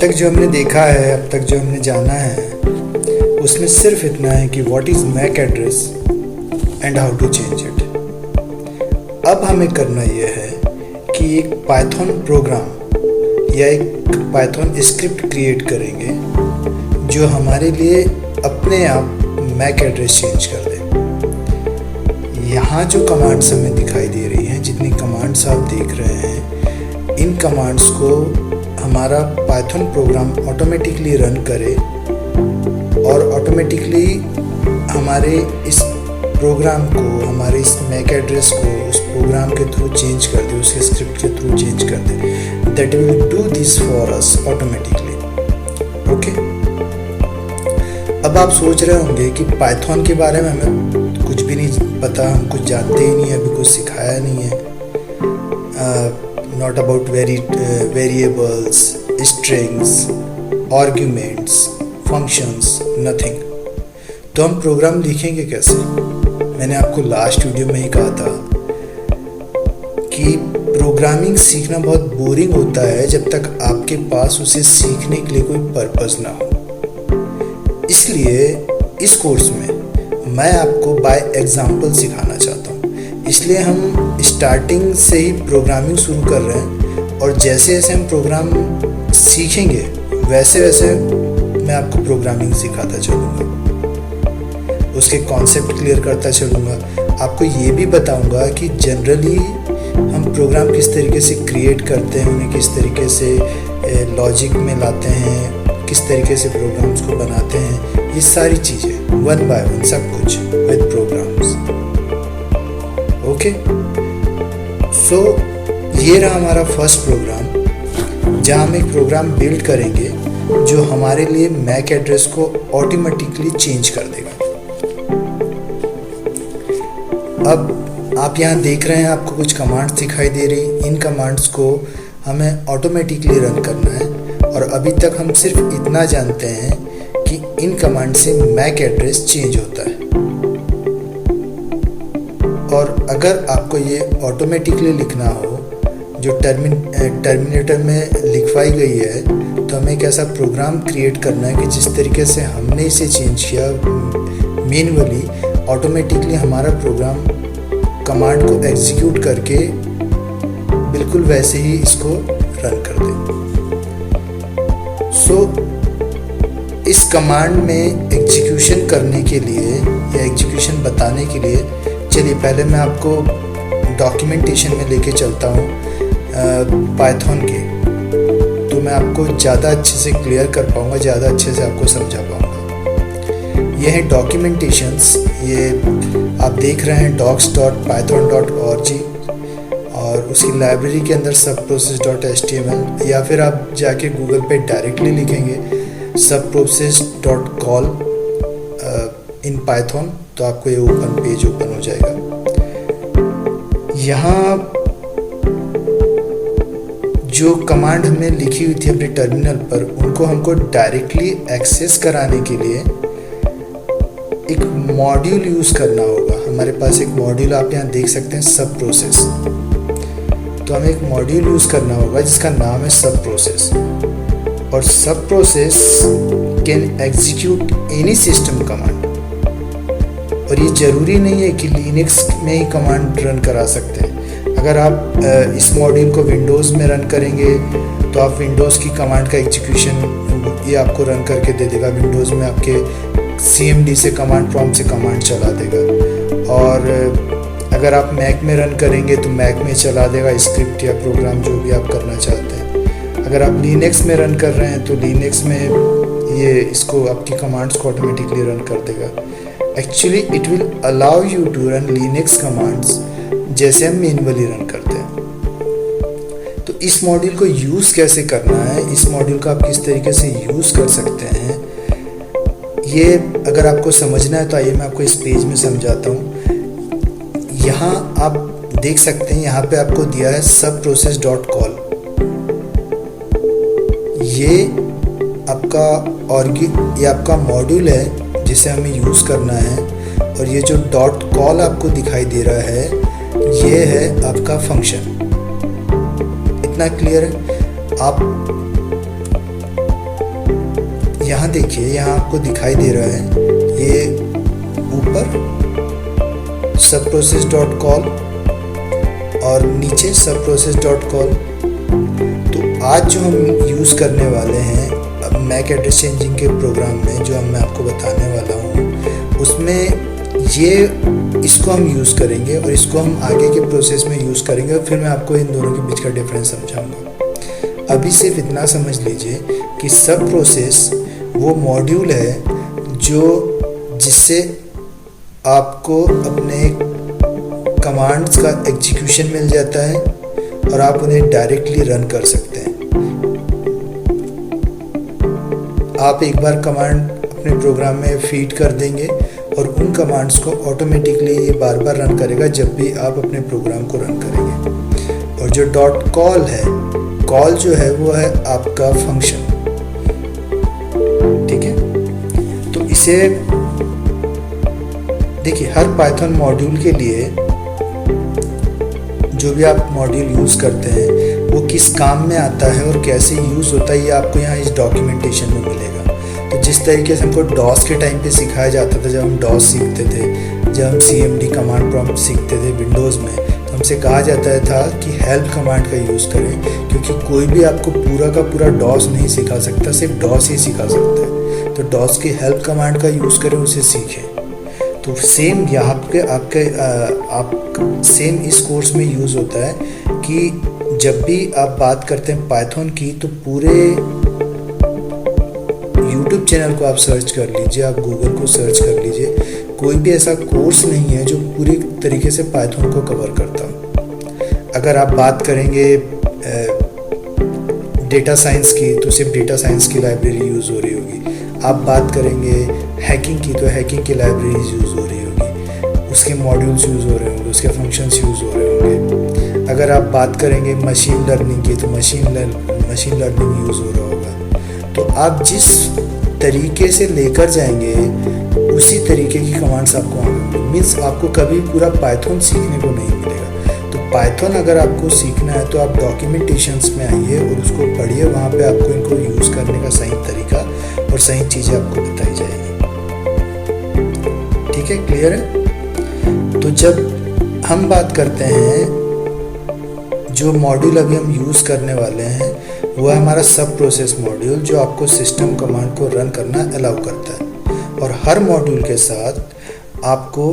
तक जो हमने देखा है, अब तक जो हमने जाना है, उसमें सिर्फ इतना है कि what is MAC address and how to change it. अब हमें करना यह है कि एक पाइथन प्रोग्राम या एक पाइथन स्क्रिप्ट क्रिएट करेंगे जो हमारे लिए अपने आप मैक एड्रेस चेंज कर दे। यहाँ जो कमांड्स हमें दिखाई दे रही हैं, जितनी कमांड्स आप देख रहे हैं, इन कमांड्स को हमारा पाइथन प्रोग्राम ऑटोमेटिकली रन करे और ऑटोमेटिकली हमारे इस प्रोग्राम को, हमारे इस मैक एड्रेस को उस प्रोग्राम के थ्रू चेंज कर दे, उसके स्क्रिप्ट के थ्रू चेंज कर दे। That will do this for us automatically. Okay, अब आप सोच रहे होंगे कि पाइथन के बारे में हमें कुछ भी नहीं पता, हम कुछ जानते ही नहीं, अभी कुछ सिखाया नहीं है। Not about variables, strings, arguments, functions, nothing. तो हम प्रोग्राम लिखेंगे कैसे? मैंने आपको लास्ट वीडियो में ही कहा था कि प्रोग्रामिंग सीखना बहुत बोरिंग होता है जब तक आपके पास उसे सीखने के लिए कोई पर्पस ना हो। इसलिए इस कोर्स में मैं आपको बाय एग्जाम्पल सिखाना चाहता हूँ। इसलिए हम स्टार्टिंग से ही प्रोग्रामिंग शुरू कर रहे हैं और जैसे जैसे हम प्रोग्राम सीखेंगे वैसे वैसे मैं आपको प्रोग्रामिंग सिखाता चलूँगा, उसके कॉन्सेप्ट क्लियर करता चलूँगा। आपको ये भी बताऊँगा कि जनरली हम प्रोग्राम किस तरीके से क्रिएट करते हैं, उन्हें किस तरीके से लॉजिक में लाते हैं, किस तरीके से प्रोग्राम्स को बनाते हैं। ये सारी चीज़ें वन बाय वन सब कुछ विद प्रोग्राम्स। ओके, सो ये रहा हमारा फर्स्ट प्रोग्राम, जहाँ हम एक प्रोग्राम बिल्ड करेंगे जो हमारे लिए मैक एड्रेस को ऑटोमेटिकली चेंज कर देगा। अब आप यहाँ देख रहे हैं, आपको कुछ कमांड्स दिखाई दे रही। इन कमांड्स को हमें ऑटोमेटिकली रन करना है और अभी तक हम सिर्फ इतना जानते हैं कि इन कमांड से मैक एड्रेस चेंज होता है। और अगर आपको ये ऑटोमेटिकली लिखना हो जो टर्मिनेटर में लिखवाई गई है, तो हमें एक ऐसा प्रोग्राम क्रिएट करना है कि जिस तरीके से हमने इसे चेंज किया मैन्युअली, ऑटोमेटिकली हमारा प्रोग्राम कमांड को एग्जीक्यूट करके बिल्कुल वैसे ही इसको रन कर दे। इस कमांड में एग्जीक्यूशन करने के लिए या एग्जीक्यूशन बताने के लिए, चलिए पहले मैं आपको डॉक्यूमेंटेशन में लेके चलता हूँ पाइथन के, तो मैं आपको ज़्यादा अच्छे से क्लियर कर पाऊँगा, ज़्यादा अच्छे से आपको समझा पाऊँगा। ये है डॉक्यूमेंटेशंस, ये आप देख रहे हैं docs.python.org और उसकी लाइब्रेरी के अंदर subprocess.html, या फिर आप जाके गूगल पे डायरेक्टली लिखेंगे subprocess.call इन पाइथन, तो आपको ये पेज ओपन हो जाएगा। यहाँ जो कमांड हमने लिखी हुई थी अपने टर्मिनल पर, उनको हमको डायरेक्टली एक्सेस कराने के लिए एक मॉड्यूल यूज़ करना होगा। हमारे पास एक मॉड्यूल आप यहाँ देख सकते हैं, सब प्रोसेस। तो हमें एक मॉड्यूल यूज़ करना होगा जिसका नाम है सब प्रोसेस, और सब process can execute any system command. और ये ज़रूरी नहीं है कि लिनक्स में ही कमांड रन करा सकते हैं। अगर आप इस मॉड्यूल को विंडोज़ में रन करेंगे तो आप विंडोज़ की कमांड का एग्जीक्यूशन ये आपको रन करके दे देगा। विंडोज़ में आपके CMD से कमांड प्रॉम्प्ट से कमांड चला देगा। और अगर आप मैक में रन करेंगे तो मैक में चला देगा स्क्रिप्ट या प्रोग्राम जो भी आप करना चाहते हैं। अगर आप लिनक्स में रन कर रहे हैं तो लिनक्स में ये इसको आपकी कमांड्स को ऑटोमेटिकली रन कर देगा। Actually it will allow you to run Linux commands जैसे हम मैन्युअली रन करते हैं। तो इस मॉड्यूल को यूज़ कैसे करना है, इस मॉड्यूल को आप किस तरीके से यूज़ कर सकते हैं, ये अगर आपको समझना है तो आइए मैं आपको इस पेज में समझाता हूँ। यहाँ आप देख सकते हैं, यहाँ पे आपको दिया है subprocess.call। ये आपका मॉड्यूल है जिसे हमें यूज़ करना है। और ये जो .call आपको दिखाई दे रहा है, ये है आपका फंक्शन। इतना क्लियर है? आप यहाँ देखिए, यहाँ आपको दिखाई दे रहा है ये ऊपर सब प्रोसेस डॉट कॉल और नीचे सब प्रोसेस डॉट कॉल। तो आज जो हम यूज़ करने वाले हैं मैक एड्रेस चेंजिंग के प्रोग्राम में, जो मैं आपको बताने वाला हूँ, उसमें ये इसको हम यूज़ करेंगे और इसको हम आगे के प्रोसेस में यूज़ करेंगे और फिर मैं आपको इन दोनों के बीच का डिफरेंस समझाऊंगा। अभी सिर्फ इतना समझ लीजिए कि सब प्रोसेस वो मॉड्यूल है जिससे आपको अपने कमांड्स का एग्जीक्यूशन मिल जाता है और आप उन्हें डायरेक्टली रन कर सकते हैं। आप एक बार कमांड अपने प्रोग्राम में फीड कर देंगे और उन कमांड्स को ऑटोमेटिकली ये बार बार रन करेगा जब भी आप अपने प्रोग्राम को रन करेंगे। और जो डॉट कॉल है, कॉल जो है वो है आपका फंक्शन, ठीक है। तो इसे देखिए, हर पाइथन मॉड्यूल के लिए जो भी आप मॉड्यूल यूज़ करते हैं वो किस काम में आता है और कैसे यूज़ होता है, ये आपको यहाँ इस डॉक्यूमेंटेशन में मिलेगा। तो जिस तरीके से हमको डॉस के टाइम पे सिखाया जाता था, जब हम डॉस सीखते थे, जब हम CMD कमांड प्रॉम्प्ट सीखते थे विंडोज़ में, तो हमसे कहा जाता था कि हेल्प कमांड का यूज़ करें, क्योंकि कोई भी आपको पूरा का पूरा डॉस नहीं सिखा सकता, सिर्फ डॉस ही सिखा सकता है। तो डॉस की हेल्प कमांड का यूज़ करें, उसे सीखें। तो सेम यहाँ आप सेम इस कोर्स में यूज़ होता है कि जब भी आप बात करते हैं पाइथन की, तो पूरे यूट्यूब चैनल को आप सर्च कर लीजिए, आप गूगल को सर्च कर लीजिए, कोई भी ऐसा कोर्स नहीं है जो पूरी तरीके से पाइथन को कवर करता हो। अगर आप बात करेंगे डेटा साइंस की, तो सिर्फ डेटा साइंस की लाइब्रेरी यूज़ हो रही होगी। आप बात करेंगे हैकिंग की, तो हैकिंग की लाइब्रेरीज यूज़ हो रही होगी, उसके मॉड्यूल्स यूज़ हो रहे होंगे, उसके फंक्शंस यूज़ हो रहे होंगे। अगर आप बात करेंगे मशीन लर्निंग की, तो मशीन लर्निंग यूज़ हो रहा होगा। तो आप जिस तरीके से लेकर जाएंगे उसी तरीके की कमांड्स आपको मीन्स आपको कभी पूरा पाइथन सीखने को नहीं मिलेगा। तो पाइथन अगर आपको सीखना है तो आप डॉक्यूमेंटेशंस में आइए और उसको पढ़िए, वहाँ पे आपको इनको यूज़ करने का सही तरीका और सही चीज़ें आपको बताई जाएंगी। ठीक है, क्लियर है। तो जब हम बात करते हैं, जो मॉड्यूल अभी हम यूज़ करने वाले हैं वो है हमारा सब प्रोसेस मॉड्यूल, जो आपको सिस्टम कमांड को रन करना अलाउ करता है। और हर मॉड्यूल के साथ आपको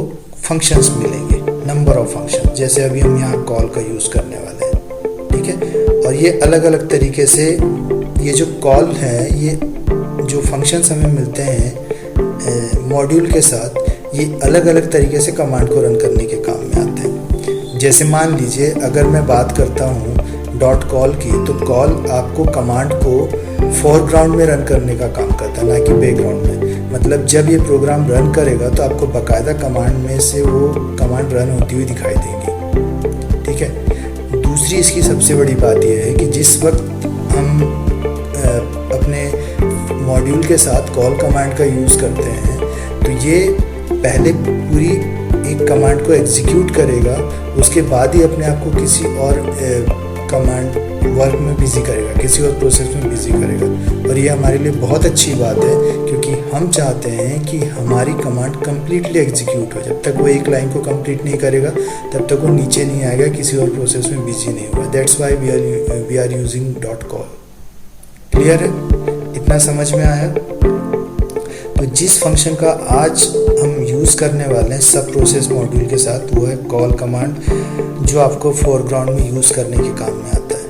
फंक्शंस मिलेंगे, नंबर ऑफ फंक्शन, जैसे अभी हम यहाँ कॉल का यूज़ करने वाले हैं। ठीक है, और ये अलग अलग तरीके से, ये जो कॉल है, ये जो फंक्शंस हमें मिलते हैं मॉड्यूल के साथ, ये अलग अलग तरीके से कमांड को रन करने के काम में आते हैं। जैसे मान लीजिए अगर मैं बात करता हूँ डॉट कॉल की, तो कॉल आपको कमांड को फोरग्राउंड में रन करने का काम करता है, ना कि बैकग्राउंड में। मतलब जब ये प्रोग्राम रन करेगा तो आपको बाकायदा कमांड में से वो कमांड रन होती हुई दिखाई देंगी। ठीक है, दूसरी इसकी सबसे बड़ी बात यह है कि जिस वक्त हम अपने मॉड्यूल के साथ कॉल कमांड का यूज़ करते हैं, तो ये पहले पूरी एक कमांड को एग्जीक्यूट करेगा, उसके बाद ही अपने आप को किसी और कमांड वर्क में बिजी करेगा, किसी और प्रोसेस में बिजी करेगा। और ये हमारे लिए बहुत अच्छी बात है, क्योंकि हम चाहते हैं कि हमारी कमांड कम्प्लीटली एग्जीक्यूट हो। जब तक वो एक लाइन को कंप्लीट नहीं करेगा तब तक वो नीचे नहीं आएगा, किसी और प्रोसेस में बिजी नहीं होगा। That's why we are using dot call. Clear है, इतना समझ में आया। तो जिस फंक्शन का आज हम यूज़ करने वाले हैं सब प्रोसेस मॉड्यूल के साथ, वो है कॉल कमांड, जो आपको फोरग्राउंड में यूज़ करने के काम में आता है।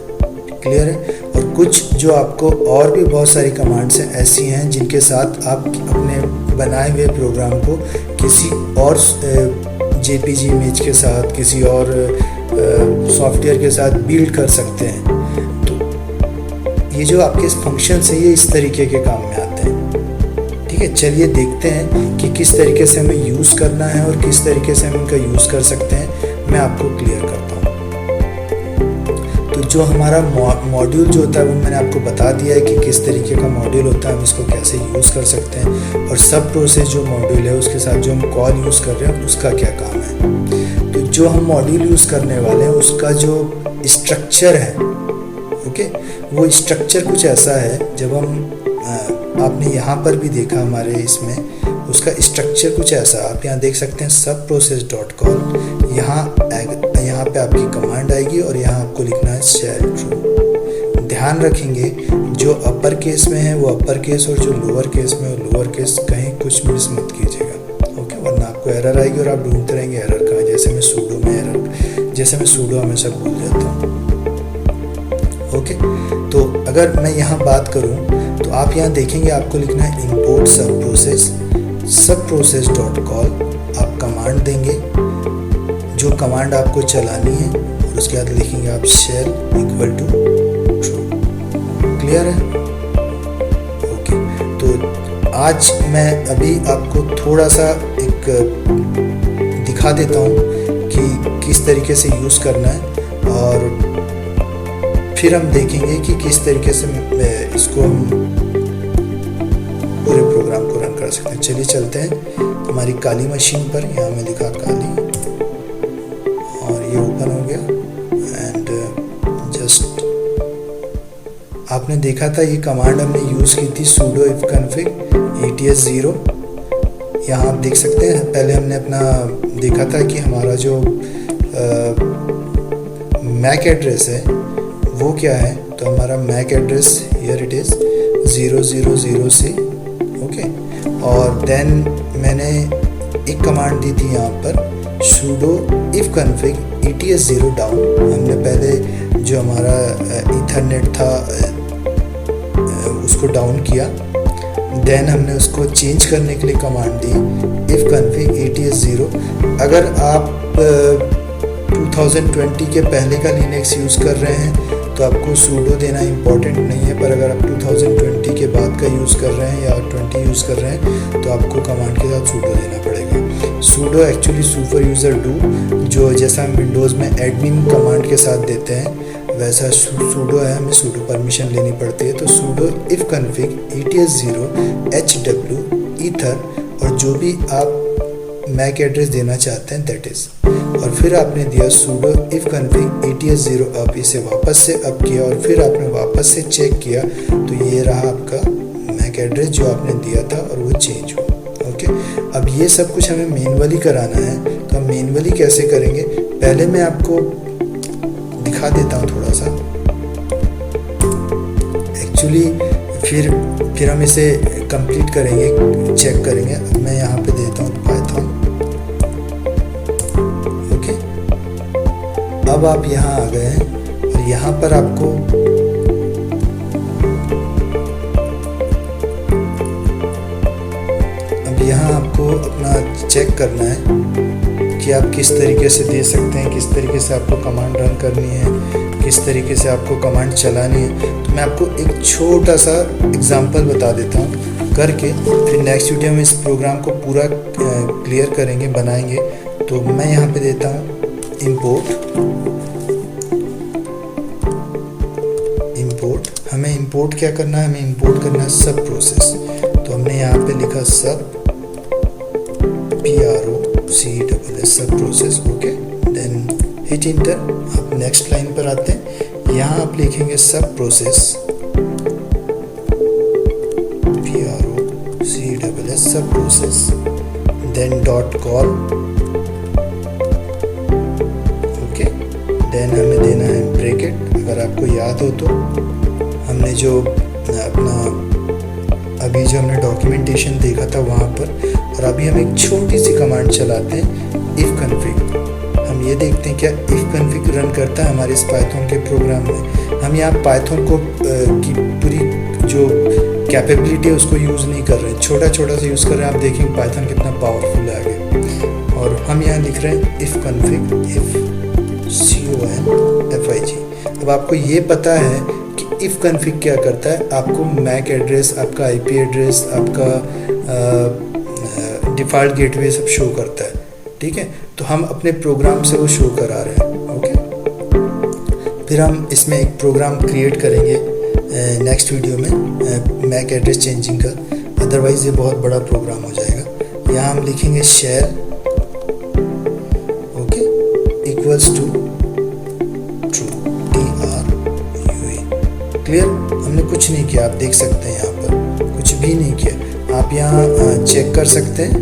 क्लियर है। और कुछ जो आपको और भी बहुत सारी कमांड्स हैं ऐसी हैं जिनके साथ आप अपने बनाए हुए प्रोग्राम को किसी और JPG इमेज के साथ, किसी और सॉफ्टवेयर के साथ बिल्ड कर सकते हैं। तो ये जो आपके फंक्शंस हैं, ये इस तरीके के काम में आते हैं। ठीक है, चलिए देखते हैं कि किस तरीके से हमें यूज़ करना है और किस तरीके से हम इनका यूज़ कर सकते हैं। मैं आपको क्लियर करता हूँ। तो जो हमारा मॉड्यूल जो होता है वो मैंने आपको बता दिया है कि किस तरीके का मॉड्यूल होता है, हम इसको कैसे यूज़ कर सकते हैं। और सब प्रोसेस जो मॉड्यूल है उसके साथ जो हम कॉल यूज़ कर रहे हैं उसका क्या काम है। तो जो हम मॉड्यूल यूज़ करने वाले हैं उसका जो स्ट्रक्चर है, ओके, वो स्ट्रक्चर कुछ ऐसा है। जब हम आपने यहाँ पर भी देखा हमारे इसमें उसका स्ट्रक्चर कुछ ऐसा, आप यहाँ देख सकते हैं सब प्रोसेस डॉट कॉल, यहाँ पे आपकी कमांड आएगी और यहाँ आपको लिखना है शेल ट्रू। ध्यान रखेंगे जो अपर केस में है वो अपर केस और जो लोअर केस में वो लोअर केस, कहीं कुछ मिस मत कीजिएगा, ओके, वरना आपको एरर आएगी और आप ढूंढते रहेंगे एरर कहाँ। जैसे मैं सूडो हमेशा भूल जाता हूँ, ओके। तो अगर मैं यहाँ बात करूँ तो आप यहाँ देखेंगे आपको लिखना है इंपोर्ट सब प्रोसेस डॉट कॉल। आप कमांड देंगे, जो कमांड आपको चलानी है, और उसके बाद लिखेंगे आप shell equal to true. Clear है? ओके। तो आज मैं अभी आपको थोड़ा सा एक दिखा देता हूँ कि किस तरीके से यूज़ करना है, और फिर हम देखेंगे कि किस तरीके से इसको हम पूरे प्रोग्राम को रन कर सकते हैं। चलिए चलते हैं हमारी काली मशीन पर। यहाँ में लिखा काली और ये ओपन हो गया, एंड जस्ट आपने देखा था ये कमांड हमने यूज़ की थी sudo ifconfig ets0। यहाँ आप देख सकते हैं पहले हमने अपना देखा था कि हमारा जो मैक एड्रेस है वो क्या है। तो हमारा MAC address here it is 000C, okay. और देन मैंने एक कमांड दी थी यहाँ पर sudo ifconfig ets0 डाउन। हमने पहले जो हमारा ईथरनेट था उसको डाउन किया, देन हमने उसको चेंज करने के लिए कमांड दी ifconfig ets0। अगर आप 2020 के पहले का लिनक्स यूज़ कर रहे हैं तो आपको सूडो देना इम्पॉर्टेंट नहीं है, पर अगर आप 2020 के बाद का यूज़ कर रहे हैं या 20 यूज़ कर रहे हैं तो आपको कमांड के साथ सूडो देना पड़ेगा। Pseudo actually super user do, जो जैसा हम विंडोज़ में एडमिन कमांड के साथ देते हैं वैसा सूडो है, हमें सूडो परमिशन लेनी पड़ती है। तो pseudo ifconfig ets0 hw ether और जो भी आप मैक एड्रेस देना चाहते हैं दैट इज़, और फिर आपने दिया sudo ifconfig ets0 up। इसे वापस से अप किया और फिर आपने वापस से चेक किया तो ये रहा आपका मैक एड्रेस जो आपने दिया था और वो चेंज हुआ, ओके। अब ये सब कुछ हमें मैनुअली कराना है, तो हम मैनुअली कैसे करेंगे पहले मैं आपको दिखा देता हूँ थोड़ा सा। एक्चुअली फिर हम इसे कंप्लीट करेंगे, चेक करेंगे। अब मैं यहाँ पे देता हूँ पाइथन, ओके। अब आप यहाँ आ गए हैं और यहाँ पर आपको अपना चेक करना है कि आप किस तरीके से दे सकते हैं, किस तरीके से आपको कमांड रन करनी है, किस तरीके से आपको कमांड चलानी है। तो मैं आपको एक छोटा सा एग्जांपल बता देता हूँ करके, फिर नेक्स्ट वीडियो में इस प्रोग्राम को पूरा क्लियर करेंगे, बनाएंगे। तो मैं यहाँ पे देता हूँ इंपोर्ट। हमें इंपोर्ट क्या करना है, हमें इंपोर्ट करना है सब प्रोसेस। तो हमने यहाँ पे लिखा sub PROCESS sub process, okay. Then hit enter. आप नेक्स्ट लाइन पर आते हैं, यहाँ आप लिखेंगे sub process PROCESS sub process, then dot call, okay. Then हमें देना है ब्रैकेट। अगर आपको याद हो तो हमने जो अभी जो हमने डॉक्यूमेंटेशन देखा था वहाँ पर, और अभी हम एक छोटी सी कमांड चलाते हैं ifconfig। हम ये देखते हैं क्या ifconfig रन करता है हमारे इस पाइथन के प्रोग्राम में। हम यहाँ पाइथन को की पूरी जो कैपेबिलिटी है उसको यूज़ नहीं कर रहे हैं, छोटा सा यूज़ कर रहे हैं। आप देखेंगे पाइथन कितना पावरफुल है आगे। और हम यहाँ लिख रहे हैं ifconfig ifconfig। अब आपको ये पता है कि ifconfig क्या करता है, आपको मैक एड्रेस, आपका IP एड्रेस, आपका डिफ़ॉल्ट गेटवे सब शो करता है, ठीक है। तो हम अपने प्रोग्राम से वो शो करा रहे हैं, ओके। फिर हम इसमें एक प्रोग्राम क्रिएट करेंगे नेक्स्ट वीडियो में मैक एड्रेस चेंजिंग का, अदरवाइज़ ये बहुत बड़ा प्रोग्राम हो जाएगा। यहाँ हम लिखेंगे shell, okay, equals to true, TRUE। Clear? हमने कुछ नहीं किया, आप देख सकते हैं यहाँ पर कुछ कुछ भी नहीं किया। आप यहाँ चेक कर सकते हैं,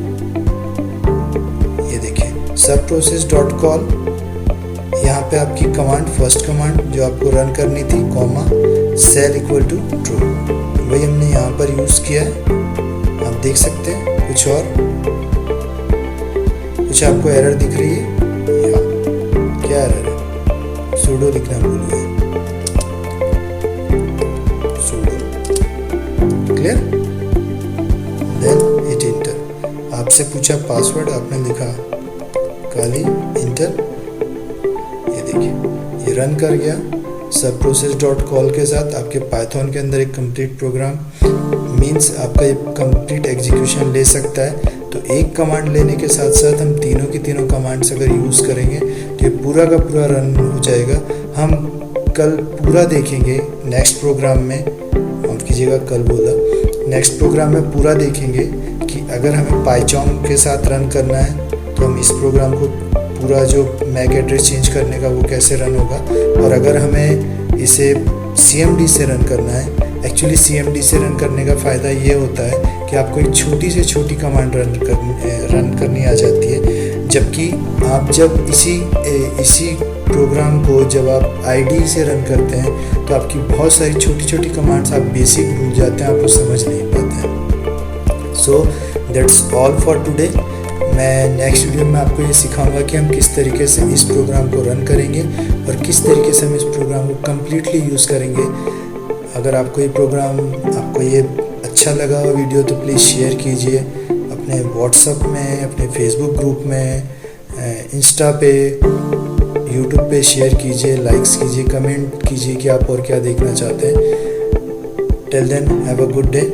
ये देखिए subprocess.call, यहाँ पे आपकी कमांड, फर्स्ट कमांड जो आपको रन करनी थी, comma shell equal to true, वही हमने यहाँ पर यूज़ किया है। आप देख सकते हैं कुछ और, कुछ आपको एरर दिख रही है, क्या एरर है, सूडो लिखना भूल गए, sudo, clear, then hit enter. आपसे पूछा पासवर्ड, आपने लिखा काली, इंटर, ये देखिए ये रन कर गया। subprocess.call के साथ आपके पाइथन के अंदर एक कंप्लीट प्रोग्राम, मींस आपका ये कंप्लीट एग्जीक्यूशन ले सकता है। तो एक कमांड लेने के साथ साथ हम तीनों की तीनों कमांड्स अगर यूज़ करेंगे तो ये पूरा का पूरा रन हो जाएगा। हम कल पूरा देखेंगे नेक्स्ट प्रोग्राम में, माफ कीजिएगा कल बोला, नेक्स्ट प्रोग्राम में पूरा देखेंगे कि अगर हमें पाइथन के साथ रन करना है तो हम इस प्रोग्राम को पूरा जो मैक एड्रेस चेंज करने का वो कैसे रन होगा, और अगर हमें इसे CMD से रन करना है। एक्चुअली CMD से रन करने का फ़ायदा ये होता है कि आपको एक छोटी से छोटी कमांड रन करनी आ जाती है, जबकि आप जब इसी प्रोग्राम को जब आप IDE से रन करते हैं तो आपकी बहुत सारी छोटी छोटी कमांड्स आप बेसिक भूल जाते हैं, आप वो समझ नहीं पाते हैं। So that's all for today. मैं नेक्स्ट वीडियो में आपको ये सिखाऊंगा कि हम किस तरीके से इस प्रोग्राम को रन करेंगे और किस तरीके से हम इस प्रोग्राम को कम्प्लीटली यूज़ करेंगे। अगर आपको ये प्रोग्राम, आपको ये अच्छा लगा वीडियो तो प्लीज़ शेयर कीजिए अपने व्हाट्सएप में, अपने फेसबुक ग्रुप में, इंस्टा पे, यूट्यूब पे शेयर कीजिए, लाइक्स कीजिए, कमेंट कीजिए कि आप और क्या देखना चाहते हैं। Till then have a good day.